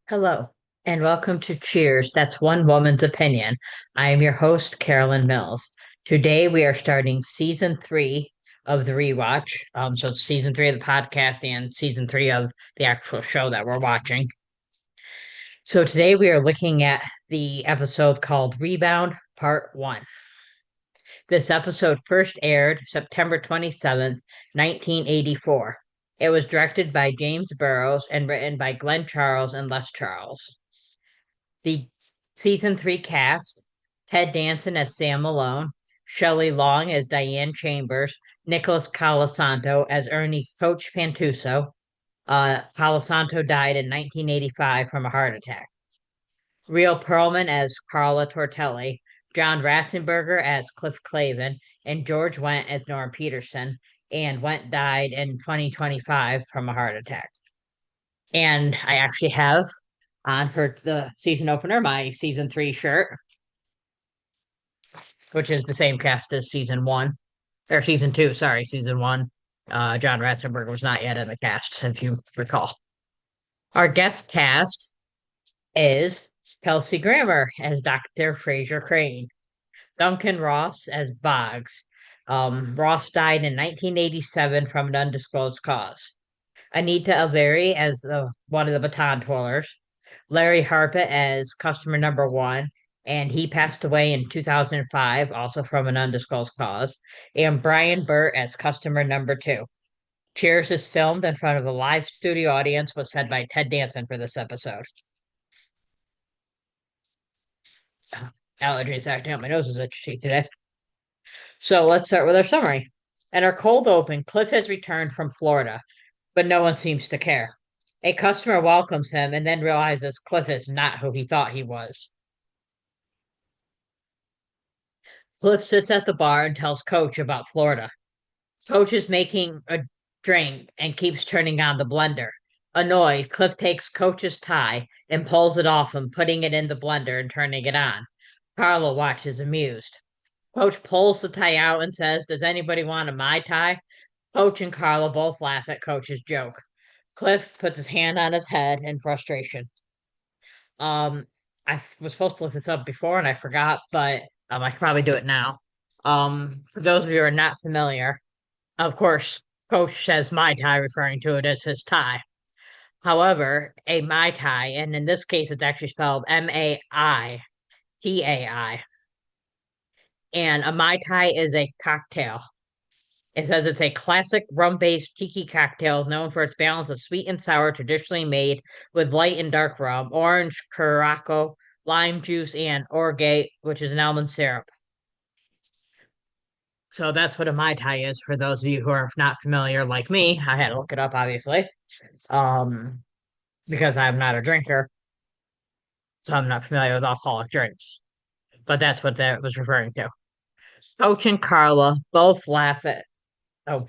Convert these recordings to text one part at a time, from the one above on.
Hello, and welcome to Cheers. That's one woman's opinion. I am your host, Carolyn Mills. Today we are starting season three of the rewatch. So it's season three of the podcast and season three of the actual show that we're watching. So today we are looking at the episode called Rebound Part One. This episode first aired September 27th, 1984. It was directed by James Burrows and written by Glenn Charles and Les Charles. The season three cast: Ted Danson as Sam Malone, Shelley Long as Diane Chambers, Nicholas Colasanto as Ernie Coach Pantuso. Colasanto died in 1985 from a heart attack. Real Perlman as Carla Tortelli, John Ratzenberger as Cliff Clavin, and George Wendt as Norm Peterson. And Wendt died in 2025 from a heart attack. And I actually have on for the season opener my season three shirt, which is the same cast as season one or season two. Sorry, season one. John Ratzenberger was not yet in the cast, if you recall. Our guest cast is Kelsey Grammer as Dr. Fraser Crane, Duncan Ross as Boggs. Ross died in 1987 from an undisclosed cause. Anita Alveri as one of the baton twirlers, Larry Harpett as customer number one, and he passed away in 2005, also from an undisclosed cause, and Brian Burt as customer number two. Cheers is filmed in front of a live studio audience, was said by Ted Danson for this episode. Allergies acting out. My nose is itchy today. So let's start with our summary. In our cold open, Cliff has returned from Florida, but no one seems to care. A customer welcomes him and then realizes Cliff is not who he thought he was. Cliff sits at the bar and tells Coach about Florida. Coach is making a drink and keeps turning on the blender. Annoyed, Cliff takes Coach's tie and pulls it off him, putting it in the blender and turning it on. Carla watches amused. Coach pulls the tie out and says, "Does anybody want a Mai Tai?" Coach and Carla both laugh at Coach's joke. Cliff puts his hand on his head in frustration. Um, I was supposed to look this up before and I forgot, but I can probably do it now. For those of you who are not familiar, of course, Coach says Mai Tai, referring to it as his tie. However, a Mai Tai, and in this case, it's actually spelled Maitai, and a Mai Tai is a cocktail. It says it's a classic rum-based tiki cocktail known for its balance of sweet and sour, traditionally made with light and dark rum, orange, curaçao, lime juice, and orgeat, which is an almond syrup. So that's what a Mai Tai is for those of you who are not familiar like me. I had to look it up, obviously, um, because I'm not a drinker, so I'm not familiar with alcoholic drinks. But that's what that was referring to. Coach and Carla both laugh at. Oh,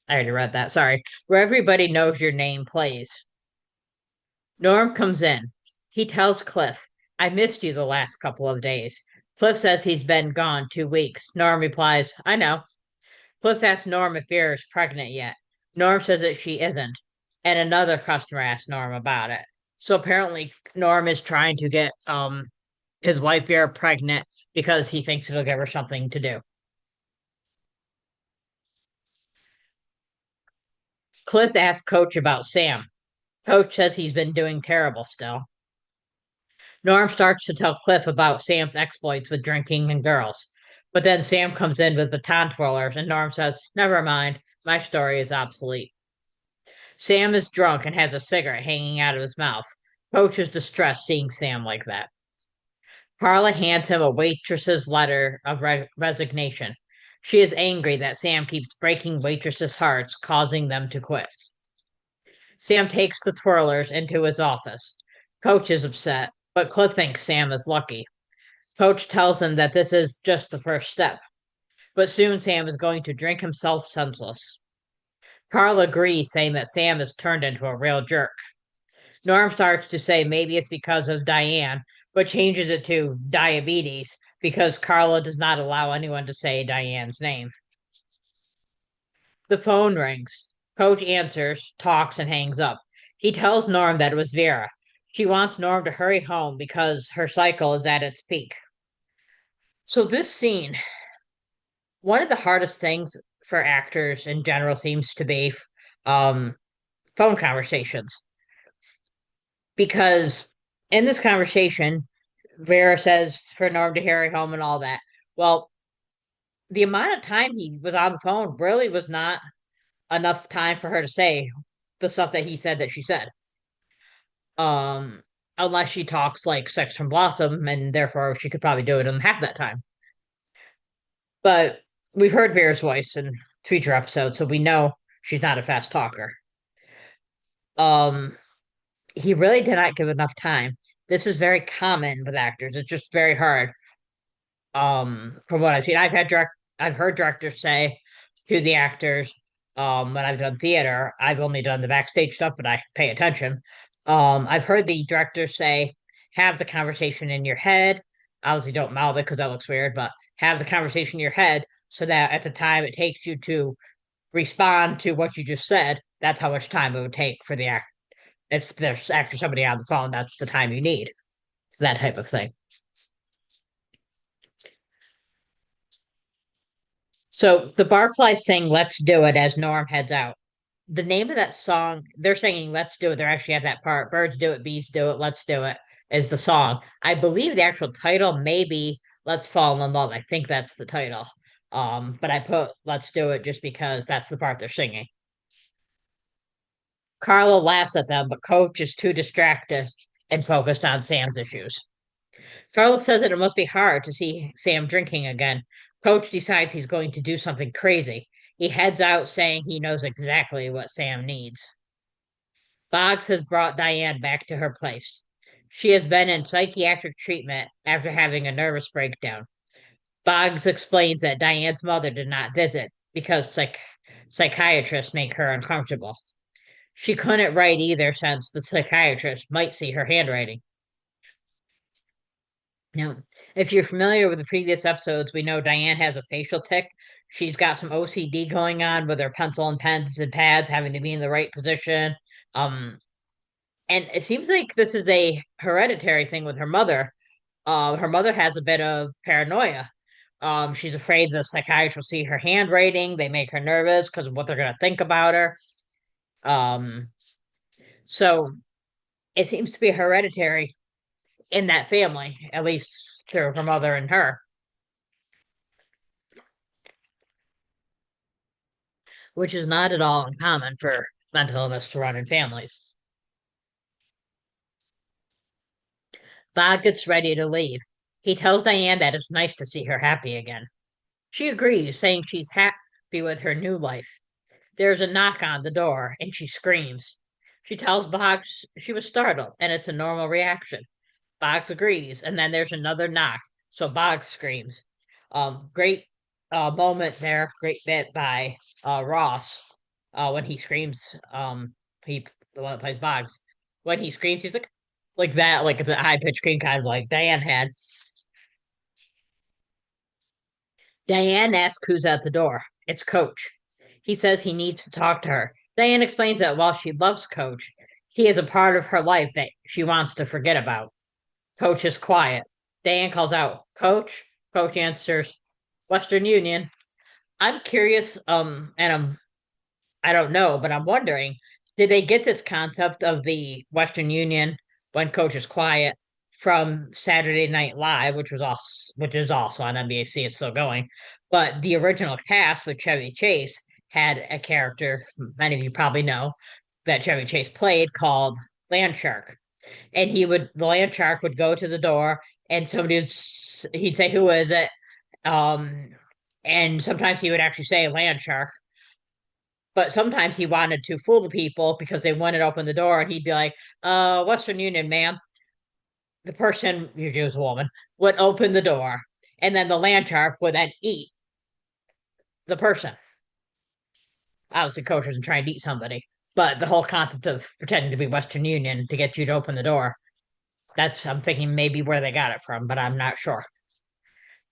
I already read that. Sorry. Where everybody knows your name plays. Norm comes in. He tells Cliff, "I missed you the last couple of days." Cliff says he's been gone 2 weeks. Norm replies, "I know." Cliff asks Norm if Vera is pregnant yet. Norm says that she isn't. And another customer asks Norm about it. So apparently Norm is trying to get his wife Vera pregnant because he thinks it'll give her something to do. Cliff asks Coach about Sam. Coach says he's been doing terrible still. Norm starts to tell Cliff about Sam's exploits with drinking and girls. But then Sam comes in with baton twirlers, and Norm says, "Never mind, my story is obsolete." Sam is drunk and has a cigarette hanging out of his mouth. Coach is distressed seeing Sam like that. Carla hands him a waitress's letter of resignation. She is angry that Sam keeps breaking waitresses' hearts, causing them to quit. Sam takes the twirlers into his office. Coach is upset, but Cliff thinks Sam is lucky. Coach tells him that this is just the first step, but soon Sam is going to drink himself senseless. Carl agrees, saying that Sam has turned into a real jerk. Norm starts to say maybe it's because of Diane, but changes it to diabetes because Carla does not allow anyone to say Diane's name. The phone rings. Coach answers, talks, and hangs up. He tells Norm that it was Vera. She wants Norm to hurry home because her cycle is at its peak. So, this scene, one of the hardest things for actors in general seems to be um, phone conversations. Because in this conversation, Vera says for Norm to hurry home and all that. Well, the amount of time he was on the phone really was not enough time for her to say the stuff that he said that she said. Um, unless she talks like Sex from Blossom, and therefore she could probably do it in half that time. But we've heard Vera's voice in future episodes, so we know she's not a fast talker. Um, he really did not give enough time. This is very common with actors. It's just very hard. From what I've seen, I've heard directors say to the actors, when I've done theater, I've only done the backstage stuff, but I pay attention. I've heard the directors say, have the conversation in your head. Obviously, don't mouth it because that looks weird, but have the conversation in your head so that at the time it takes you to respond to what you just said, that's how much time it would take for the act. If there's actually somebody on the phone, that's the time you need. That type of thing. So the Barflies sing "Let's Do It" as Norm heads out. The name of that song, they're singing "Let's Do It." They're actually at that part. Birds do it, bees do it, let's do it is the song. I believe the actual title may be "Let's Fall in Love." I think that's the title. But I put "Let's Do It" just because that's the part they're singing. Carla laughs at them, but Coach is too distracted and focused on Sam's issues. Carla says that it must be hard to see Sam drinking again. Coach decides he's going to do something crazy. He heads out saying he knows exactly what Sam needs. Boggs has brought Diane back to her place. She has been in psychiatric treatment after having a nervous breakdown. Boggs explains that Diane's mother did not visit because psychiatrists make her uncomfortable. She couldn't write either since the psychiatrist might see her handwriting. Now, if you're familiar with the previous episodes, we know Diane has a facial tic. She's got some OCD going on with her pencil and pens and pads having to be in the right position. Um, and it seems like this is a hereditary thing with her mother. Her mother has a bit of paranoia. She's afraid the psychiatrist will see her handwriting. They make her nervous because of what they're going to think about her. Um, so it seems to be hereditary in that family, at least through her mother and her, which is not at all uncommon for mental illness to run in families. Bob gets ready to leave. He tells Diane that it's nice to see her happy again. She agrees, saying she's happy with her new life. There's a knock on the door, and she screams. She tells Boggs she was startled, and it's a normal reaction. Boggs agrees, and then there's another knock, so Boggs screams. Great moment there, great bit by Ross when he screams. He the one that plays Boggs when he screams, he's like that, like the high pitched scream, kind of like Diane had. Diane asks who's at the door. It's Coach. He says he needs to talk to her. Diane explains that while she loves Coach, he is a part of her life that she wants to forget about. Coach is quiet. Diane calls out, Coach. Coach answers, Western Union. I'm curious, and I don't know, but I'm wondering, did they get this concept of the Western Union when Coach is quiet from Saturday Night Live, which is also on NBC, it's still going. But the original cast with Chevy Chase had a character many of you probably know that Chevy Chase played called Land Shark. And the land shark would go to the door and he'd say, Who is it? Um, and sometimes he would actually say land shark, but sometimes he wanted to fool the people because they wouldn't open the door, and he'd be like, Western Union, ma'am. The person, usually was a woman, would open the door, and then the land shark would then eat the person. Obviously, Coach wasn't trying to eat somebody, but the whole concept of pretending to be Western Union to get you to open the door, that's, I'm thinking, maybe where they got it from, but I'm not sure.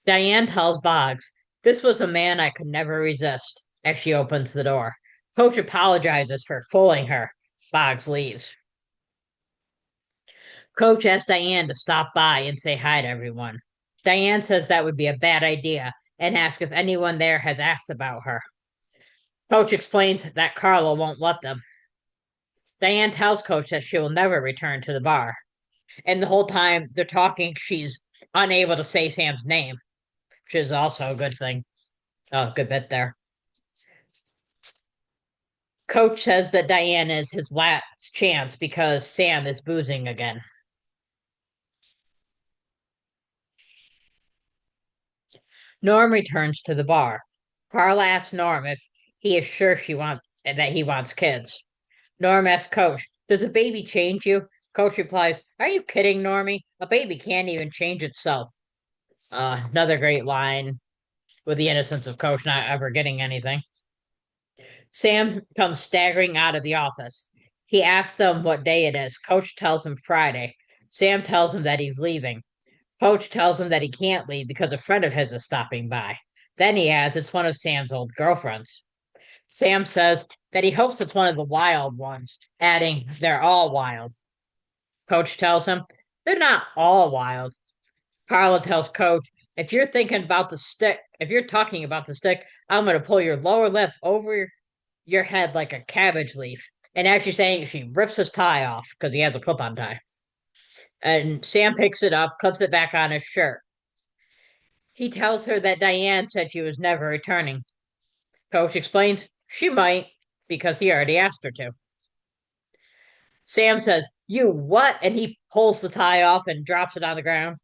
Diane tells Boggs, This was a man I could never resist, as she opens the door. Coach apologizes for fooling her. Boggs leaves. Coach asks Diane to stop by and say hi to everyone. Diane says that would be a bad idea and asks if anyone there has asked about her. Coach explains that Carla won't let them. Diane tells Coach that she will never return to the bar. And the whole time they're talking, she's unable to say Sam's name, which is also a good thing. Oh, good bit there. Coach says that Diane is his last chance because Sam is boozing again. Norm returns to the bar. Carla asks Norm if he is sure she wants that he wants kids. Norm asks Coach, "Does a baby change you?" Coach replies, "Are you kidding, Normie? A baby can't even change itself." Another great line with the innocence of Coach not ever getting anything. Sam comes staggering out of the office. He asks them what day it is. Coach tells him Friday. Sam tells him that he's leaving. Coach tells him that he can't leave because a friend of his is stopping by. Then he adds it's one of Sam's old girlfriends. Sam says that he hopes it's one of the wild ones, adding, "They're all wild." Coach tells him, "They're not all wild." Carla tells Coach, if you're talking about the stick, I'm going to pull your lower lip over your head like a cabbage leaf." And as she's saying, she rips his tie off because he has a clip on tie. And Sam picks it up, clips it back on his shirt. He tells her that Diane said she was never returning. Coach explains she might because he already asked her to. Sam says, "You what?" And he pulls the tie off and drops it on the ground.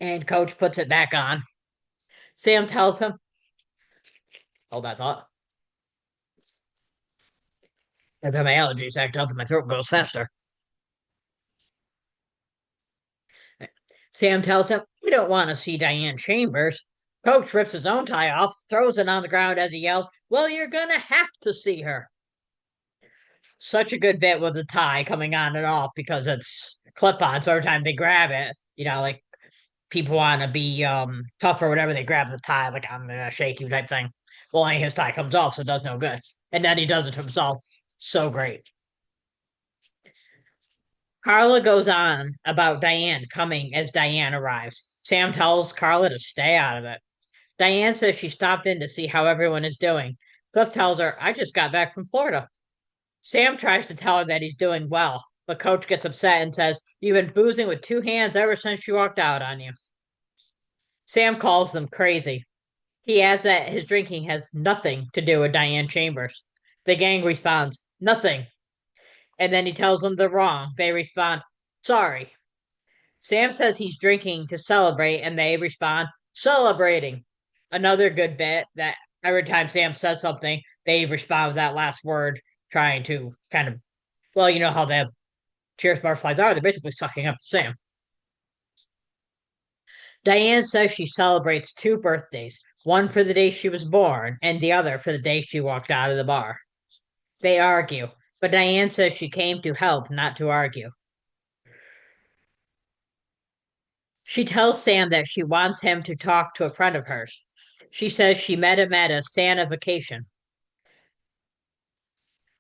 And Coach puts it back on. Sam tells him, hold that thought. I've had my allergies act up and my throat goes faster. Sam tells him, "We don't want to see Diane Chambers." Coach rips his own tie off, throws it on the ground as he yells, "Well, you're going to have to see her." Such a good bit with the tie coming on and off because it's clip on. So every time they grab it, like people want to be tough or whatever, they grab the tie like I'm gonna shake you type thing. Well, only his tie comes off, so it does no good. And then he does it himself. So great. Carla goes on about Diane coming as Diane arrives. Sam tells Carla to stay out of it. Diane says she stopped in to see how everyone is doing. Cliff tells her, "I just got back from Florida." Sam tries to tell her that he's doing well, but Coach gets upset and says, "You've been boozing with two hands ever since she walked out on you." Sam calls them crazy. He adds that his drinking has nothing to do with Diane Chambers. The gang responds, "Nothing." And then he tells them they're wrong. They respond, "Sorry." Sam says he's drinking to celebrate, and they respond, "Celebrating." Another good bit that every time Sam says something, they respond with that last word, trying to kind of, well, you know how the Cheers butterflies are. They're basically sucking up to Sam. Diane says she celebrates two birthdays, one for the day she was born and the other for the day she walked out of the bar. They argue, but Diane says she came to help, not to argue. She tells Sam that she wants him to talk to a friend of hers. She says she met him at a Santa vacation.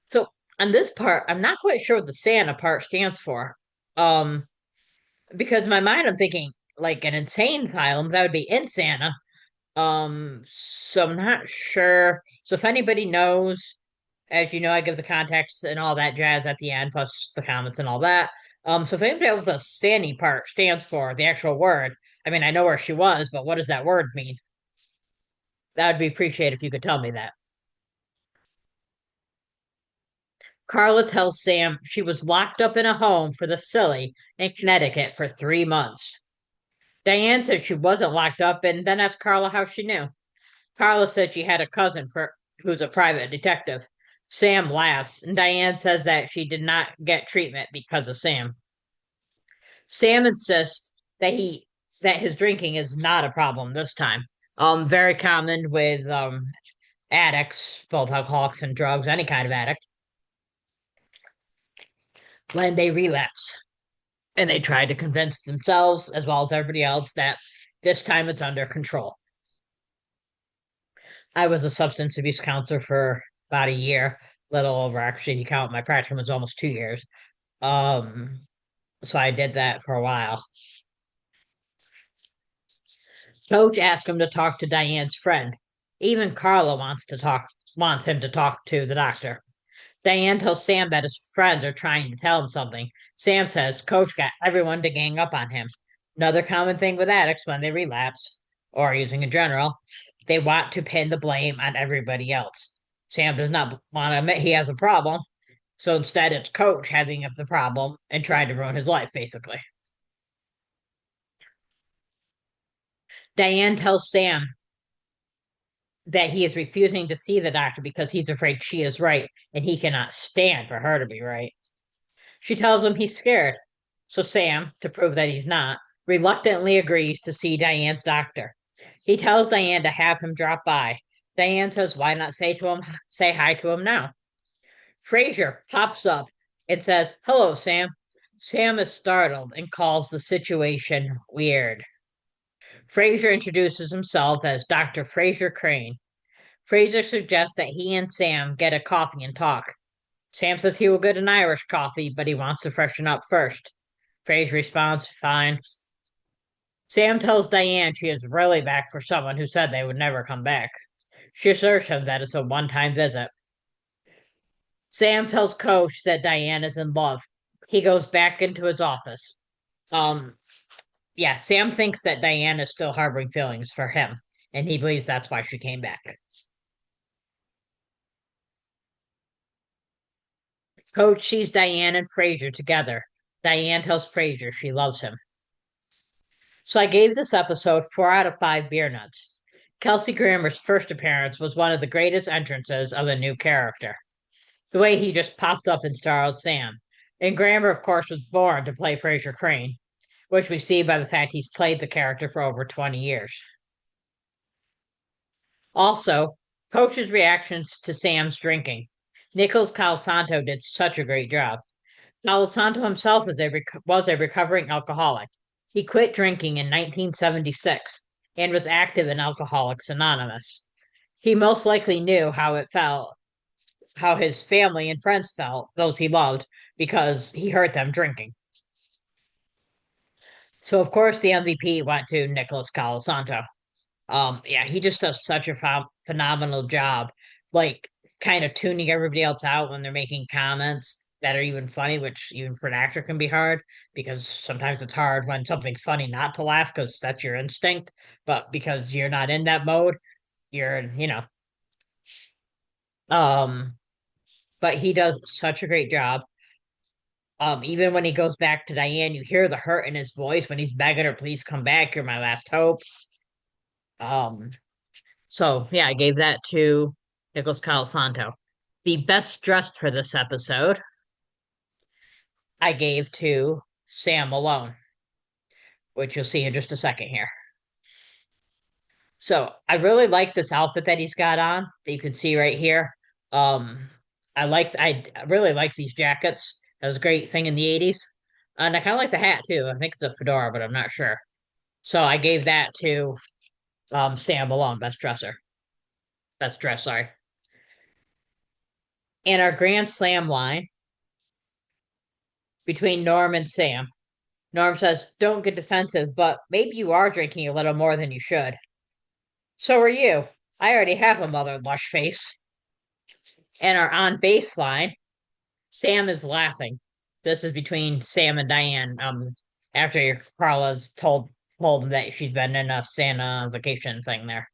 So on this part, I'm not quite sure what the Santa part stands for. Um, because in my mind I'm thinking like an insane asylum, that would be in Santa. So I'm not sure. So if anybody knows, as you know, I give the context and all that jazz at the end, plus the comments and all that. So if anybody knows what the Sandy part stands for, the actual word, I mean, I know where she was, but what does that word mean? That would be appreciated if you could tell me that. Carla tells Sam she was locked up in a home for the silly in Connecticut for 3 months. Diane said she wasn't locked up and then asked Carla how she knew. Carla said she had a cousin who's a private detective. Sam laughs, and Diane says that she did not get treatment because of Sam. Sam insists that his drinking is not a problem this time. Very common with addicts, both alcoholics and drugs, any kind of addict, when they relapse. And they try to convince themselves, as well as everybody else, that this time it's under control. I was a substance abuse counselor for about a year. little over actually. If you count my practicum was almost 2 years. Um, so I did that for a while. Coach asked him to talk to Diane's friend. Even Carla wants him to talk to the doctor. Diane tells Sam that his friends are trying to tell him something. Sam says Coach got everyone to gang up on him. Another common thing with addicts when they relapse, or using in general, they want to pin the blame on everybody else. Sam does not want to admit he has a problem, so instead it's Coach having the problem and trying to ruin his life, basically. Diane tells Sam that he is refusing to see the doctor because he's afraid she is right and he cannot stand for her to be right. She tells him he's scared. So Sam, to prove that he's not, reluctantly agrees to see Diane's doctor. He tells Diane to have him drop by. Diane says, why not say hi to him now? Fraser pops up and says, hello, Sam. Sam is startled and calls the situation weird. Fraser introduces himself as Dr. Fraser Crane. Fraser suggests that he and Sam get a coffee and talk. Sam says he will get an Irish coffee, but he wants to freshen up first. Fraser responds, fine. Sam tells Diane she is really back for someone who said they would never come back. She assures him that it's a one-time visit. Sam tells Coach that Diane is in love. He goes back into his office. Um, yeah, Sam thinks that Diane is still harboring feelings for him, and he believes that's why she came back. Coach sees Diane and Fraser together. Diane tells Fraser she loves him. So I gave this episode 4 out of 5 beer nuts. Kelsey Grammer's first appearance was one of the greatest entrances of a new character. The way he just popped up and startled Sam. And Grammer, of course, was born to play Fraser Crane, which we see by the fact he's played the character for over 20 years. Also, Coach's reactions to Sam's drinking. Nicholas Calasanto did such a great job. Calasanto himself was a recovering alcoholic. He quit drinking in 1976 and was active in Alcoholics Anonymous. He most likely knew how it felt, how his family and friends felt, those he loved, because he hurt them drinking. So, of course, the MVP went to Nicholas Calasanto. Yeah, he just does such a phenomenal job, like kind of tuning everybody else out when they're making comments that are even funny, which even for an actor can be hard because sometimes it's hard when something's funny not to laugh because that's your instinct, but because you're not in that mode, you're. Um, but he does such a great job. Even when he goes back to Diane, you hear the hurt in his voice when he's begging her, please come back, you're my last hope. Um, So yeah, I gave that to Nicholas Calasanto. The best dressed for this episode, I gave to Sam Malone, which you'll see in just a second here. So I really like this outfit that he's got on that you can see right here. Um, I really like these jackets. That was a great thing in the 80s. And I kind of like the hat too. I think it's a fedora, but I'm not sure. So I gave that to Sam Malone, best dress, sorry. And our Grand Slam line between Norm and Sam. Norm says, don't get defensive, but maybe you are drinking a little more than you should. So are you. I already have a mother, lush face. And our on baseline, Sam is laughing. This is between Sam and Diane. After Carla's told him that she's been in a Santa vacation thing there.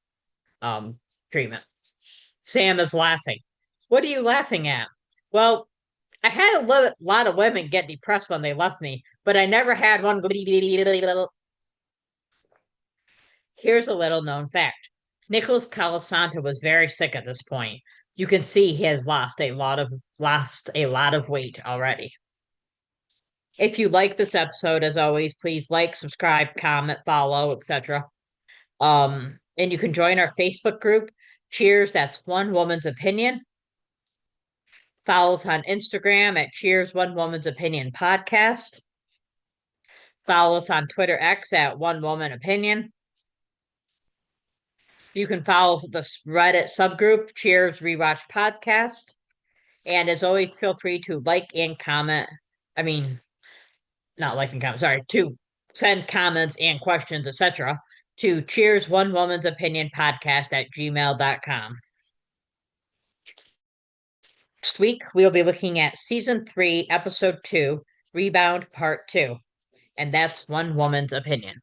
Treatment. Sam is laughing. What are you laughing at? Well, I had a lot of women get depressed when they left me, but I never had one go. Here's a little known fact. Nicholas Calasanto was very sick at this point. You can see he has lost a lot of weight already. If you like this episode, as always, please like, subscribe, comment, follow, etc. And you can join our Facebook group. Cheers, that's One Woman's Opinion. Follow us on Instagram at Cheers One Woman's Opinion Podcast. Follow us on Twitter X at One Woman Opinion. You can follow the Reddit subgroup Cheers Rewatch Podcast. And as always, feel free to like and comment. I mean, not like and comment, sorry, to send comments and questions, etc. to Cheers One Woman's Opinion podcast at gmail.com. Next week, we'll be looking at season 3, episode 2, Rebound Part 2. And that's One Woman's Opinion.